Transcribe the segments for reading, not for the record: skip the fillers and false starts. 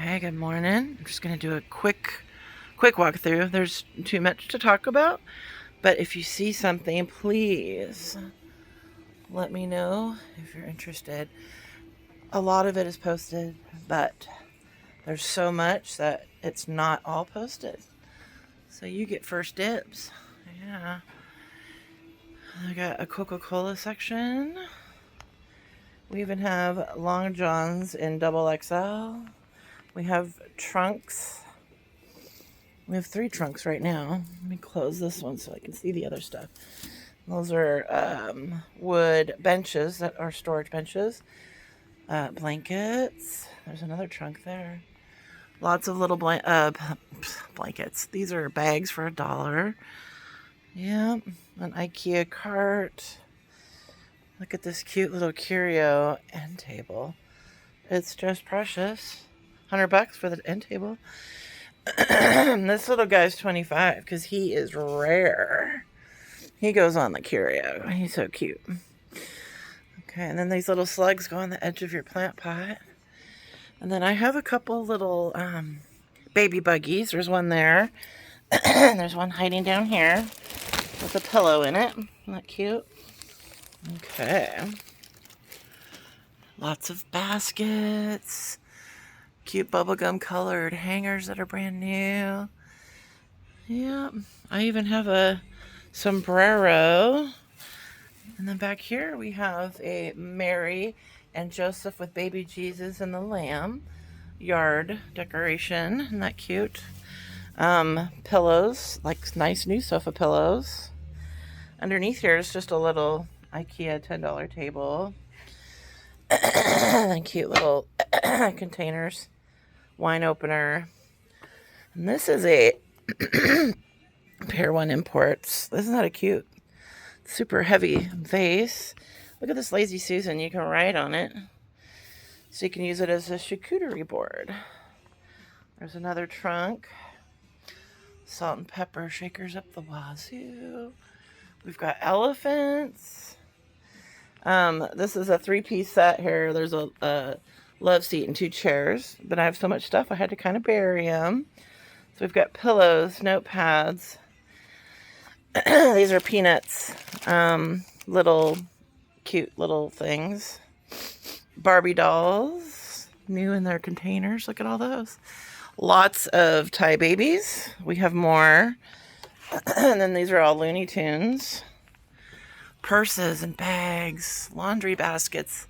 Okay, good morning. I'm just going to do a quick walkthrough. There's too much to talk about, but if you see something, please let me know if you're interested. A lot of it is posted, but there's so much that it's not all posted. So you get first dibs. Yeah. I got a Coca-Cola section. We even have Long Johns in double XL. We have trunks. We have 3 trunks right now. Let me close this one so I can see the other stuff. Those are wood benches that are storage benches. Blankets. There's another trunk there. Lots of little blankets. These are bags for $1. Yeah, an IKEA cart. Look at this cute little curio end table. It's just precious. $100 for the end table. This little guy's 25 because he is rare. He goes on the curio. He's so cute. Okay, and then these little slugs go on the edge of your plant pot. And then I have a couple little baby buggies. There's one there. There's one hiding down here with a pillow in it. Isn't that cute? Okay. Lots of baskets. Cute bubblegum colored hangers that are brand new. Yeah, I even have a sombrero. And then back here we have a Mary and Joseph with baby Jesus and the lamb yard decoration. Isn't that cute? Pillows, like nice new sofa pillows. Underneath here is just a little IKEA $10 table. And cute little containers. Wine opener. And this is a Pair One Imports. Isn't that a cute, super heavy vase? Look at this Lazy Susan. You can write on it. So you can use it as a charcuterie board. There's another trunk. Salt and pepper shakers up the wazoo. We've got elephants. This is a 3-piece set here. There's a love seat and 2 chairs. But I have so much stuff I had to kind of bury them. So we've got pillows, notepads. These are Peanuts. Little cute little things. Barbie dolls. New in their containers. Look at all those. Lots of Thai babies. We have more. And then these are all Looney Tunes. Purses and bags. Laundry baskets.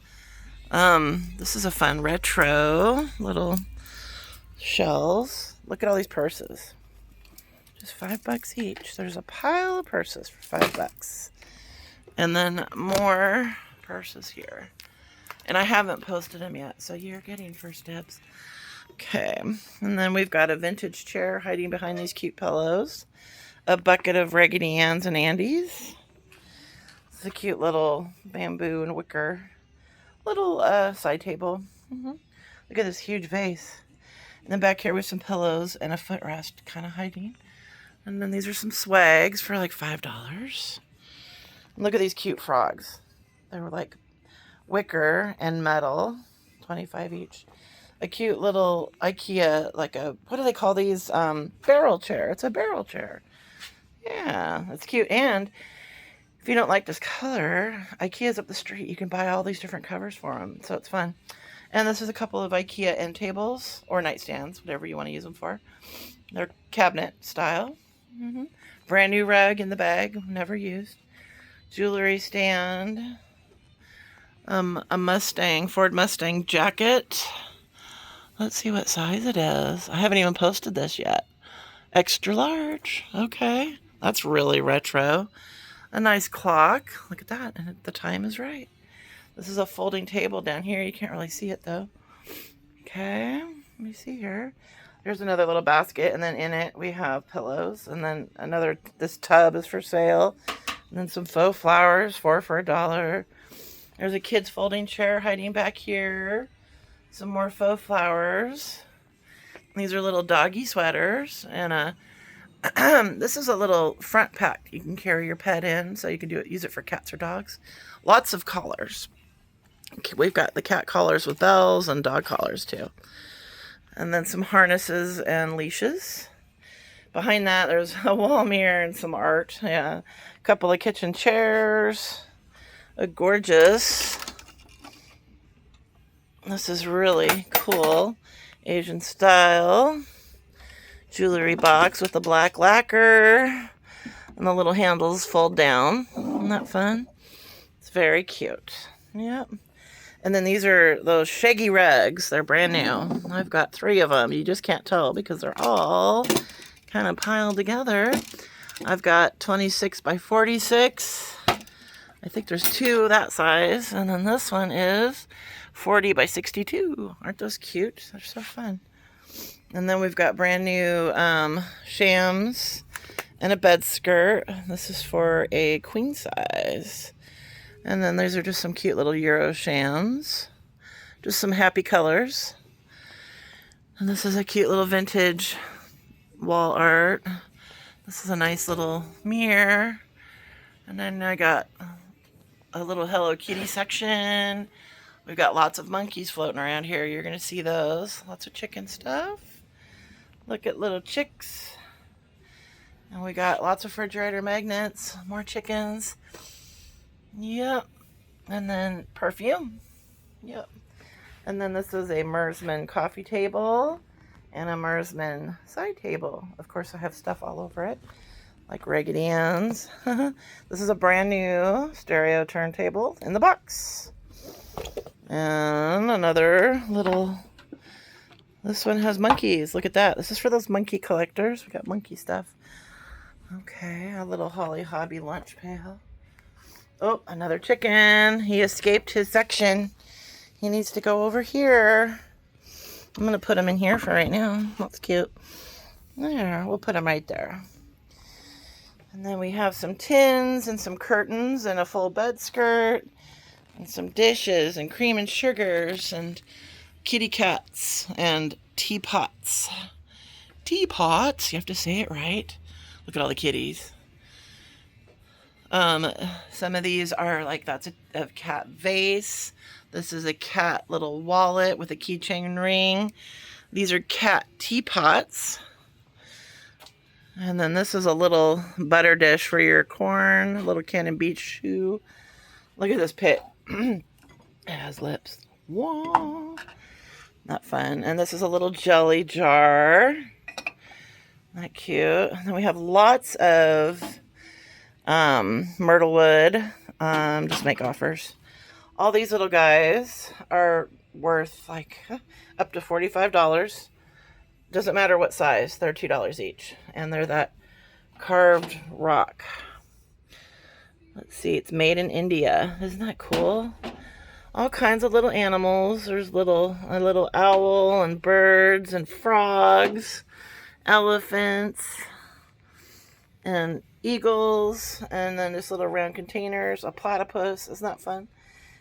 This is a fun retro little shells. Look at all these purses. Just $5 each. There's a pile of purses for $5. And then more purses here. And I haven't posted them yet, so you're getting first dibs. Okay. And then we've got a vintage chair hiding behind these cute pillows. A bucket of Raggedy Ann's and Andy's. It's a cute little bamboo and wicker little side table. Look at this huge vase. And then back here with some pillows and a footrest kind of hiding. And then these are some swags for like $5. And look at these cute frogs. They were like wicker and metal, 25 each. A cute little IKEA, like a, what do they call these? Barrel chair. It's a barrel chair. Yeah, that's cute. And if you don't like this color, IKEA's up the street. You can buy all these different covers for them. So it's fun. And this is a couple of IKEA end tables or nightstands, whatever you want to use them for. They're cabinet style. Brand new rug in the bag, never used. Jewelry stand. A Mustang, Ford Mustang jacket. Let's see what size it is. I haven't even posted this yet. Extra large. Okay. That's really retro. A nice clock. Look at that. And the time is right. This is a folding table down here. You can't really see it though. Okay. Let me see here. There's another little basket. And then in it we have pillows. And then another, this tub is for sale. And then some faux flowers, 4 for $1. There's a kid's folding chair hiding back here. Some more faux flowers. These are little doggy sweaters. And this is a little front pack you can carry your pet in, so you can use it for cats or dogs. Lots of collars. We've got the cat collars with bells and dog collars too. And then some harnesses and leashes. Behind that, there's a wall mirror and some art. Yeah, a couple of kitchen chairs. A gorgeous, this is really cool, Asian style jewelry box with the black lacquer. And the little handles fold down. Isn't that fun? It's very cute. Yep. And then these are those shaggy rugs. They're brand new. I've got 3 of them. You just can't tell because they're all kind of piled together. I've got 26 by 46. I think there's 2 that size. And then this one is 40 by 62. Aren't those cute? They're so fun. And then we've got brand new shams and a bed skirt. This is for a queen size. And then these are just some cute little Euro shams. Just some happy colors. And this is a cute little vintage wall art. This is a nice little mirror. And then I got a little Hello Kitty section. We've got lots of monkeys floating around here. You're going to see those. Lots of chicken stuff. Look at little chicks. And we got lots of refrigerator magnets, more chickens. Yep. And then perfume. Yep. And then this is a Mersman coffee table and a Mersman side table. Of course, I have stuff all over it, like Raggedy Ann's. This is a brand new stereo turntable in the box. And another little, this one has monkeys. Look at that. This is for those monkey collectors. We got monkey stuff. Okay, a little Holly Hobby lunch pail. Oh, another chicken. He escaped his section. He needs to go over here. I'm going to put him in here for right now. That's cute. There, we'll put him right there. And then we have some tins and some curtains and a full bed skirt and some dishes and cream and sugars and kitty cats and teapots. Teapots, you have to say it right. Look at all the kitties. Some of these are like, that's a cat vase. This is a cat little wallet with a keychain ring. These are cat teapots. And then this is a little butter dish for your corn, a little Cannon Beach shoe. Look at this pit. It has lips. Whoa. Not fun. And this is a little jelly jar. Not cute. And then we have lots of myrtle wood. Just make offers. All these little guys are worth like up to $45. Doesn't matter what size. They're $2 each. And they're that carved rock. Let's see. It's made in India. Isn't that cool? All kinds of little animals. There's a little owl and birds and frogs, elephants and eagles, and then just little round containers, a platypus. Isn't that fun?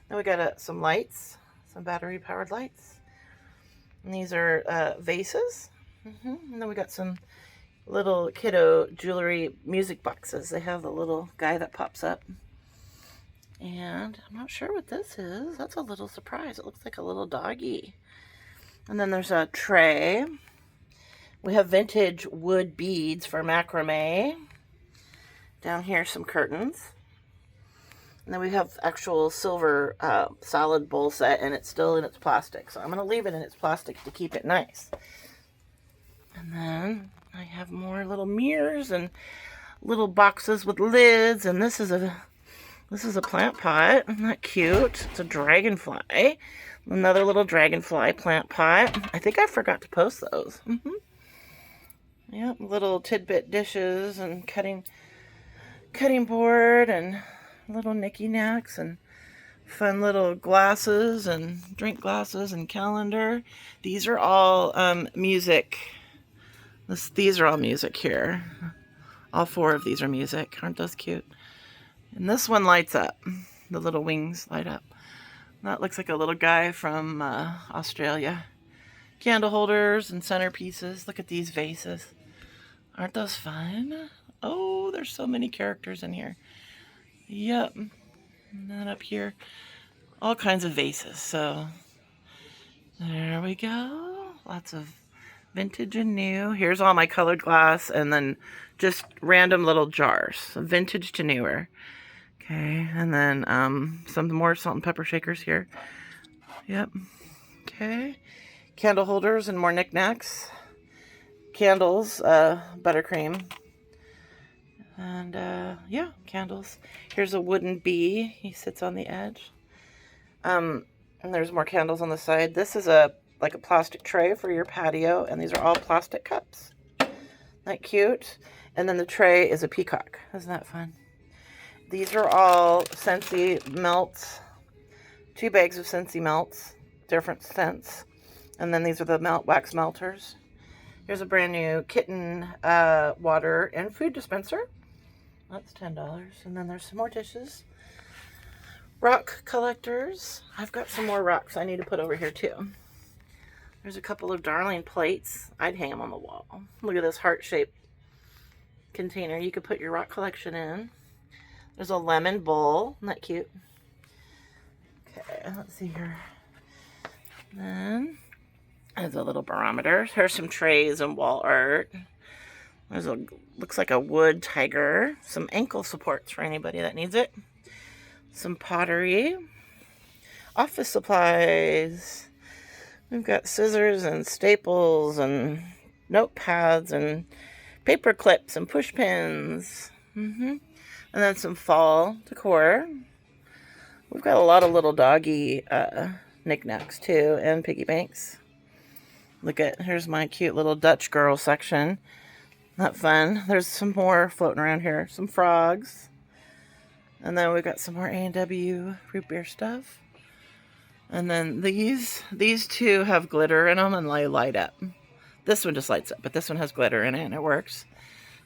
Then we got some lights, some battery powered lights. And these are vases. And then we got some little kiddo jewelry music boxes. They have the little guy that pops up. And I'm not sure what this is. That's a little surprise. It looks like a little doggy. And then there's a tray. We have vintage wood beads for macrame. Down here, some curtains. And then we have actual silver solid bowl set, and it's still in its plastic. So I'm going to leave it in its plastic to keep it nice. And then I have more little mirrors and little boxes with lids. And this is a plant pot. Isn't that cute? It's a dragonfly. Another little dragonfly plant pot. I think I forgot to post those. Yep, little tidbit dishes and cutting board and little knicky knacks and fun little glasses and drink glasses and calendar. These are all music. These are all music here. All 4 of these are music. Aren't those cute? And this one lights up. The little wings light up. That looks like a little guy from Australia. Candle holders and centerpieces. Look at these vases. Aren't those fun? Oh, there's so many characters in here. Yep. And then up here, all kinds of vases. So there we go. Lots of Vintage and new. Here's all my colored glass, and then just random little jars. So vintage to newer. Okay, and then some more salt and pepper shakers here. Yep. Okay. Candle holders and more knickknacks. Candles, buttercream. And yeah, candles. Here's a wooden bee. He sits on the edge. And there's more candles on the side. This is like a plastic tray for your patio, and these are all plastic cups. Isn't that cute? And then the tray is a peacock. Isn't that fun? These are all Scentsy melts. 2 bags of Scentsy melts, different scents. And then these are the wax melters. Here's a brand new kitten water and food dispenser. That's $10. And then there's some more dishes. Rock collectors. I've got some more rocks I need to put over here too. There's a couple of darling plates. I'd hang them on the wall. Look at this heart-shaped container you could put your rock collection in. There's a lemon bowl. Isn't that cute? Okay, let's see here. Then there's a little barometer. Here's some trays and wall art. There's looks like a wood tiger. Some ankle supports for anybody that needs it. Some pottery. Office supplies. We've got scissors and staples and notepads and paper clips and push pins. And then some fall decor. We've got a lot of little doggy knickknacks too, and piggy banks. Here's my cute little Dutch girl section. Not fun. There's some more floating around here. Some frogs. And then we've got some more A&W root beer stuff. And then these two have glitter in them and they light up. This one just lights up, but this one has glitter in it and it works.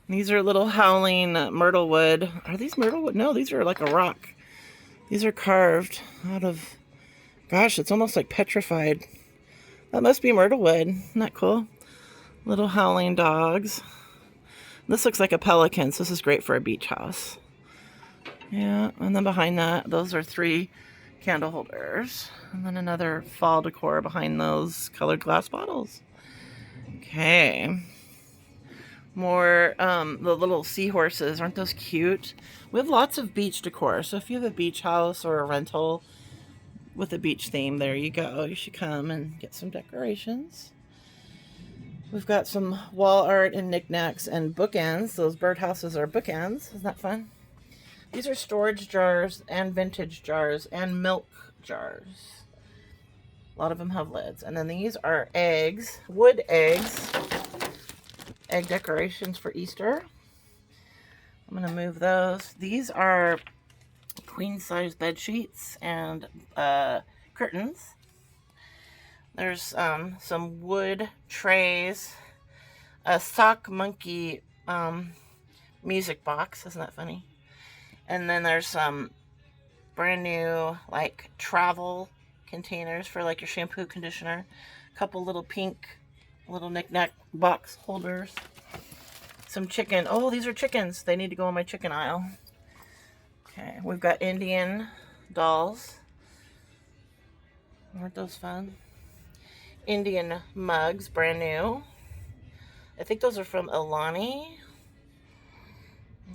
These are little howling myrtle wood. Are these myrtle wood? No, these are like a rock. These are carved out of, gosh, it's almost like petrified. That must be myrtle wood. Isn't that cool? Little howling dogs. This looks like a pelican, so this is great for a beach house. Yeah, and then behind that, those are 3 candle holders. And then another fall decor behind those colored glass bottles. Okay. More, the little seahorses. Aren't those cute? We have lots of beach decor. So if you have a beach house or a rental with a beach theme, there you go. You should come and get some decorations. We've got some wall art and knickknacks and bookends. Those birdhouses are bookends. Isn't that fun? These are storage jars and vintage jars and milk jars. A lot of them have lids. And then these are eggs, wood eggs, egg decorations for Easter. I'm going to move those. These are queen size bed sheets and curtains. There's some wood trays, a sock monkey music box. Isn't that funny? And then there's some brand new like travel containers for like your shampoo, conditioner. A couple little pink little knick-knack box holders. Some chicken. Oh, these are chickens. They need to go in my chicken aisle. Okay, we've got Indian dolls. Aren't those fun? Indian mugs, brand new. I think those are from Ilani.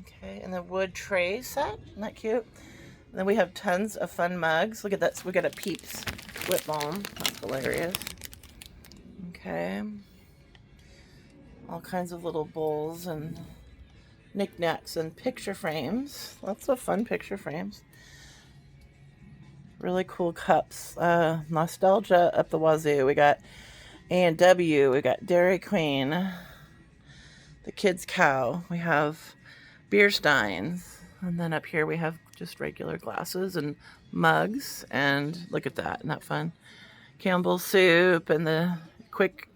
Okay, and the wood tray set. Isn't that cute? And then we have tons of fun mugs. Look at that. So we got a Peeps lip balm. That's hilarious. Okay. All kinds of little bowls and knickknacks and picture frames. Lots of fun picture frames. Really cool cups. Nostalgia up the wazoo. We got A&W. We got Dairy Queen. The Kids Cow. We have beer steins. And then up here we have just regular glasses and mugs. And look at that. Isn't that fun? Campbell's soup and the quick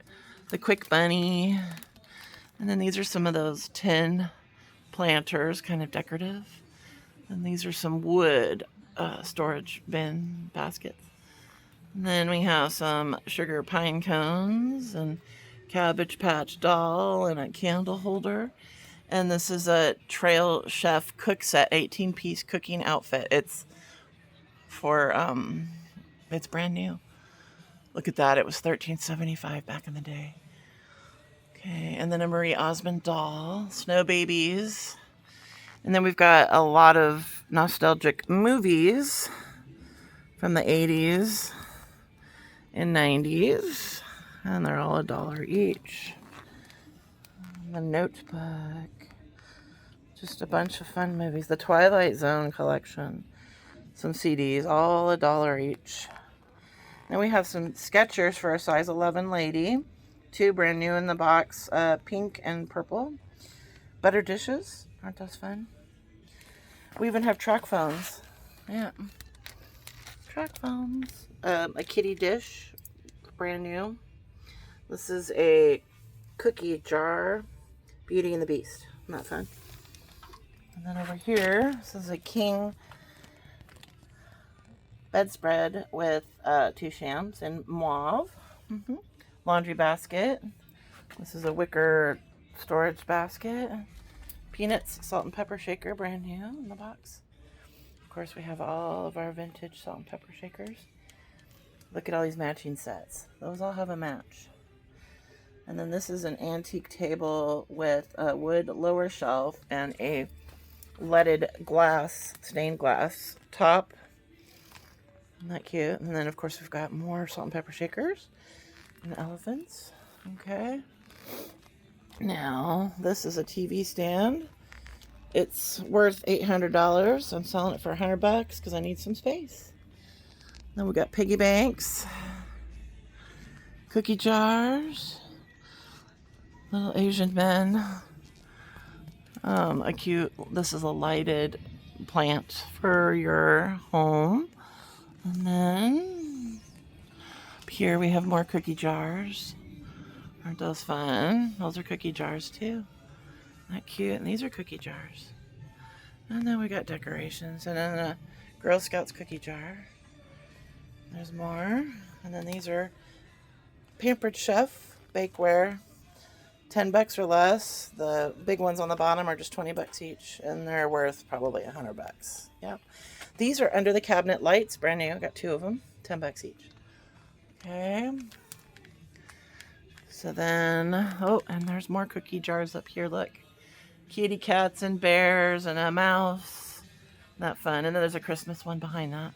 bunny. And then these are some of those tin planters, kind of decorative. And these are some wood storage bin baskets. And then we have some sugar pine cones and Cabbage Patch doll and a candle holder. And this is a Trail Chef cook set, 18-piece cooking outfit. It's for, it's brand new. Look at that. It was $13.75 back in the day. Okay, and then a Marie Osmond doll, Snow Babies. And then we've got a lot of nostalgic movies from the 80s and 90s. And they're all $1 each. The Notebook. Just a bunch of fun movies. The Twilight Zone collection. Some CDs, all $1 each. Then we have some Skechers for a size 11 lady. 2 brand new in the box, pink and purple. Butter dishes. Aren't those fun? We even have track phones. Yeah. Track phones. A kitty dish. Brand new. This is a cookie jar. Beauty and the Beast. Isn't that fun? And then over here, this is a king bedspread with 2 shams in mauve. Laundry basket. This is a wicker storage basket. Peanuts, salt and pepper shaker, brand new in the box. Of course, we have all of our vintage salt and pepper shakers. Look at all these matching sets. Those all have a match. And then this is an antique table with a wood lower shelf and a leaded glass, stained glass top. Isn't that cute? And then, of course, we've got more salt and pepper shakers and elephants. Okay. Now, this is a TV stand. It's worth $800. I'm selling it for $100 because I need some space. Then we got piggy banks, cookie jars, little Asian men. This is a lighted plant for your home. And then up here we have more cookie jars. Aren't those fun? Those are cookie jars too. Isn't that cute? And these are cookie jars. And then we got decorations. And then a Girl Scouts cookie jar. There's more. And then these are Pampered Chef bakeware. $10 or less. The big ones on the bottom are just $20 each. And they're worth probably $100. Yep. These are under the cabinet lights. Brand new. I got 2 of them. $10 each. Okay. So then, oh, and there's more cookie jars up here. Look. Kitty cats and bears and a mouse. Not fun. And then there's a Christmas one behind that.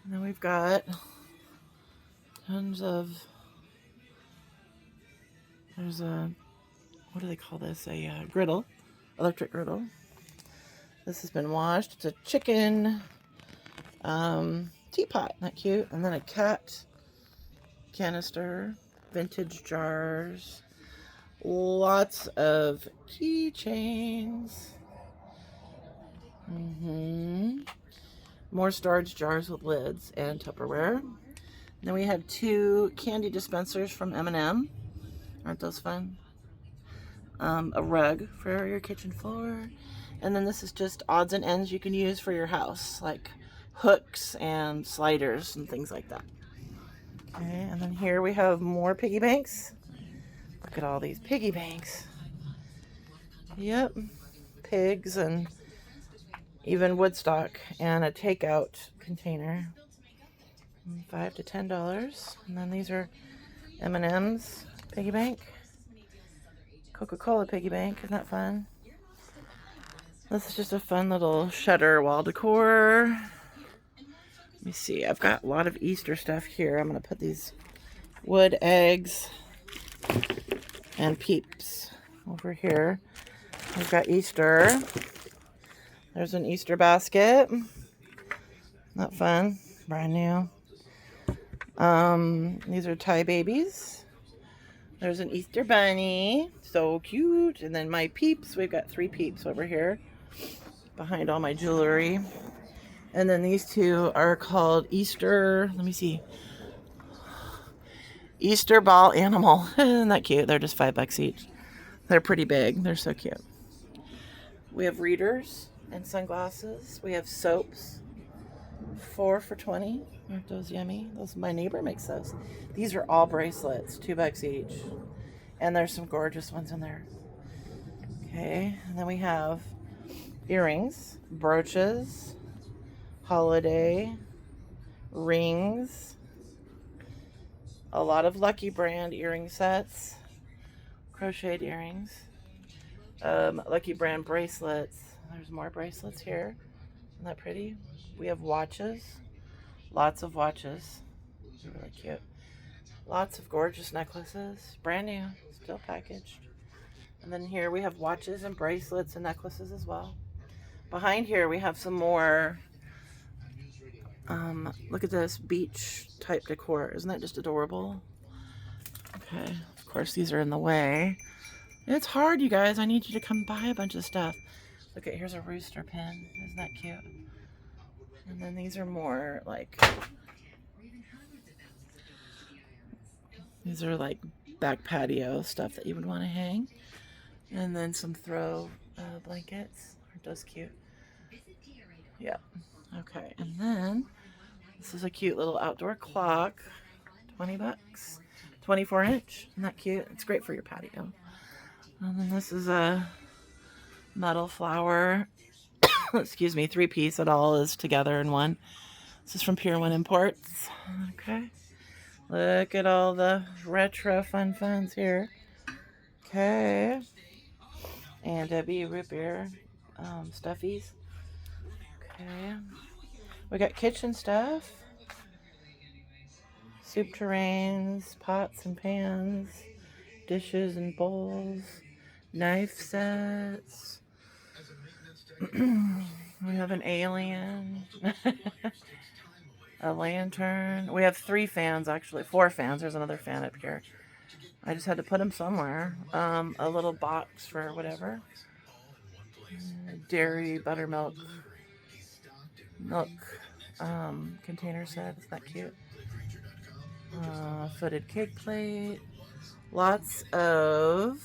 And then we've got tons of, there's a, what do they call this? A griddle, electric griddle. This has been washed. It's a chicken teapot. Not cute. And then a cat canister, vintage jars, lots of keychains. More storage jars with lids and Tupperware. And then we have 2 candy dispensers from M&M. Aren't those fun? A rug for your kitchen floor. And then this is just odds and ends you can use for your house, like hooks and sliders and things like that. Okay, and then here we have more piggy banks. Look at all these piggy banks. Yep, pigs and even Woodstock, and a takeout container. $5 to $10. And then these are M&M's piggy bank. Coca-Cola piggy bank. Isn't that fun? This is just a fun little shutter wall decor. Let me see. I've got a lot of Easter stuff here. I'm going to put these wood eggs and peeps over here. We've got Easter. There's an Easter basket. Not fun. Brand new. These are Thai babies. There's an Easter bunny. So cute. And then my peeps. We've got 3 peeps over here behind all my jewelry. And then these 2 are called Easter. Let me see. Easter ball animal. Isn't that cute? They're just $5 each. They're pretty big. They're so cute. We have readers and sunglasses. We have soaps. 4 for $20. Aren't those yummy? Those, my neighbor makes those. These are all bracelets, $2 each. And there's some gorgeous ones in there. Okay, and then we have earrings, brooches, holiday, rings, a lot of Lucky brand earring sets, crocheted earrings, Lucky Brand bracelets. There's more bracelets here. Isn't that pretty? We have watches, lots of watches. They're really cute. Lots of gorgeous necklaces, brand new, still packaged. And then here we have watches and bracelets and necklaces as well. Behind here we have some more, look at this beach type decor. Isn't that just adorable? Okay, of course these are in the way. It's hard, you guys. I need you to come buy a bunch of stuff. Look at, here's a rooster pin. Isn't that cute? And then these are more like, these are like back patio stuff that you would want to hang. And then some throw blankets. Aren't those cute? Yeah. Okay, and then this is a cute little outdoor clock. 20 bucks. 24-inch. Isn't that cute? It's great for your patio. And then this is a metal flower. Excuse me, 3-piece. It all is together in one. This is from Pier 1 Imports. Okay. Look at all the retro funds here. Okay. And Debbie root beer stuffies. Okay. We got kitchen stuff. Soup terrains, pots and pans, dishes and bowls, knife sets. We have an alien. A lantern. We have 3 fans, actually. 4 fans. There's another fan up here. I just had to put them somewhere. A little box for whatever. Dairy, buttermilk, milk container set. Isn't that cute? Footed cake plate. Lots of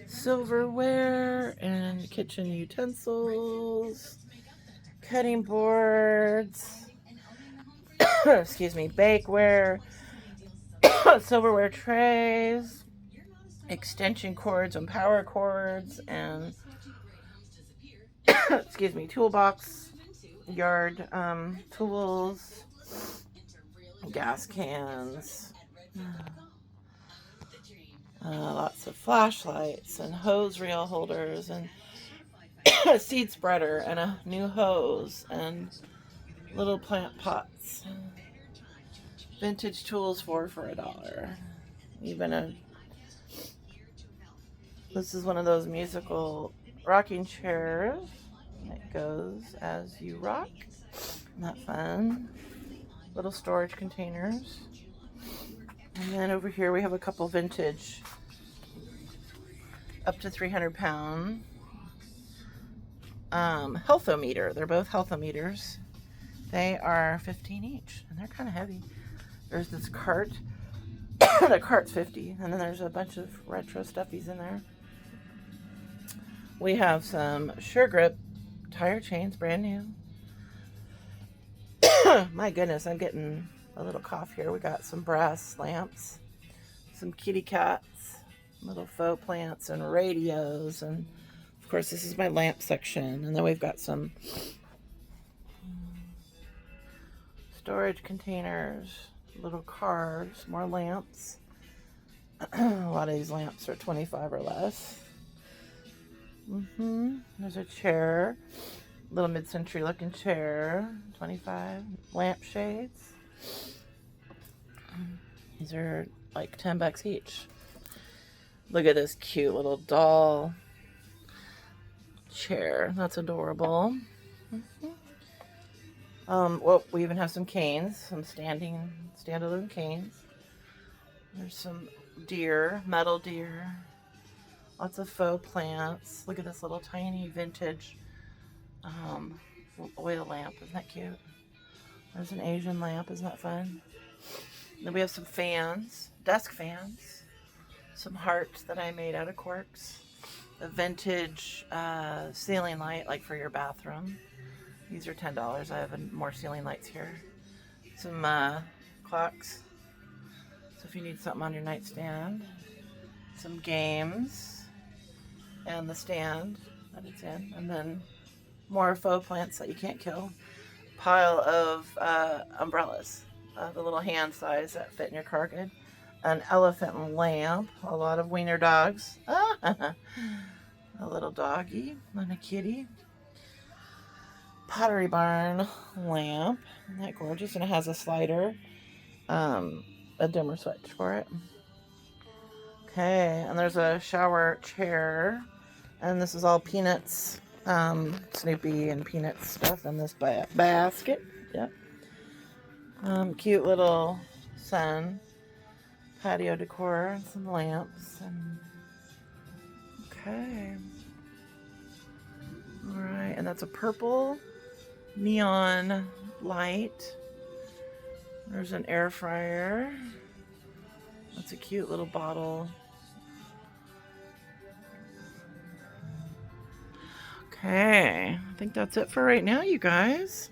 silverware and kitchen utensils. Cutting boards. Excuse me. Bakeware. Silverware trays. Extension cords and power cords. And excuse me, toolbox, yard tools, gas cans, lots of flashlights and hose reel holders and a seed spreader and a new hose and little plant pots. Vintage tools for $1. Even this is one of those musical rocking chairs. It goes as you rock. Isn't that fun? Little storage containers. And then over here we have a couple vintage, up to 300-pound healthometer. They're both healthometers. They are 15 each, and they're kind of heavy. There's this cart. The cart's 50, and then there's a bunch of retro stuffies in there. We have some Sure Grip tire chains, brand new. My goodness, I'm getting a little cough here. We got some brass lamps, some kitty cats, little faux plants and radios, and of course this is my lamp section. And then we've got some storage containers, little cars, more lamps. A lot of these lamps are 25 or less. There's a chair, little mid-century looking chair, 25. Lampshades. These are like 10 bucks each. Look at this cute little doll chair. That's adorable. Well, we even have some canes, some standalone canes. There's some deer, metal deer. Lots of faux plants. Look at this little tiny vintage oil lamp. Isn't that cute? There's an Asian lamp. Isn't that fun? Then we have some fans, desk fans. Some hearts that I made out of corks. A vintage ceiling light, like for your bathroom. These are $10. I have more ceiling lights here. Some clocks. So if you need something on your nightstand. Some games. And the stand that it's in. And then more faux plants that you can't kill. Pile of umbrellas. The little hand size that fit in your car good. an elephant lamp, a lot of wiener dogs, a little doggy and a kitty, Pottery Barn lamp. Isn't that gorgeous? And it has a slider, a dimmer switch for it. Okay, and there's a shower chair, and this is all Peanuts, Snoopy and Peanuts stuff in this basket. Yep. Cute little sun, patio decor, some lamps, and okay. All right, and that's a purple neon light. There's an air fryer. That's a cute little bottle. Okay, I think that's it for right now, you guys.